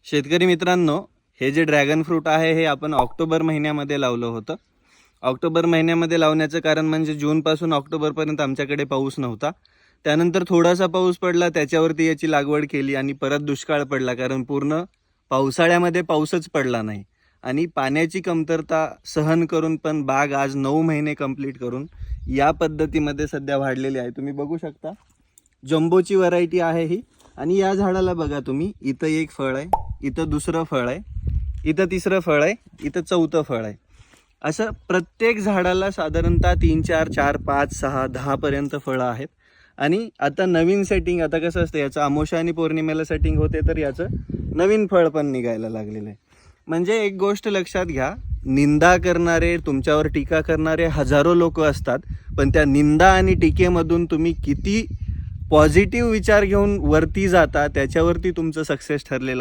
शेतकरी मित्रांनो, हे जे ड्रॅगन फ्रूट आहे हे आपण ऑक्टोबर महिन्यामध्ये लावलं होतं. ऑक्टोबर महिन्यामध्ये लावण्याचं कारण म्हणजे जूनपासून ऑक्टोबरपर्यंत आमच्याकडे पाऊस नव्हता. त्यानंतर थोडासा पाऊस पडला, त्याच्यावरती याची लागवड केली आणि परत दुष्काळ पडला, कारण पूर्ण पावसाळ्यामध्ये पाऊसच पडला नाही आणि पाण्याची कमतरता सहन करून पण बाग आज 9 महिने कंप्लीट करून या पद्धतीमध्ये सध्या वाढलेली आहे. तुम्ही बघू शकता, जम्बोची व्हरायटी आहे ही. आणि या झाडाला बघा तुम्ही, इथं एक फळ आहे, इथं दुसरं फळ आहे, इथं तिसरं फळ आहे, इथं चौथं फळ आहे. असं प्रत्येक झाडाला साधारणतः 3 4 4 5 6 10 पर्यंत फळं आहेत. आणि आता नवीन सेटिंग, आता कसं असतं, याचं अमावस्या आणि पौर्णिमेला सेटिंग होते, तर याचं नवीन फळ पण निघायला लागलेलं आहे. म्हणजे एक गोष्ट लक्षात घ्या, निंदा करणारे, तुमच्यावर टीका करणारे हजारो लोक असतात, पण त्या निंदा आणि टीकेमधून तुम्ही किती पॉझिटिव्ह विचार घेऊन वरती जाता त्याच्यावरती तुमचं सक्सेस ठरलेलं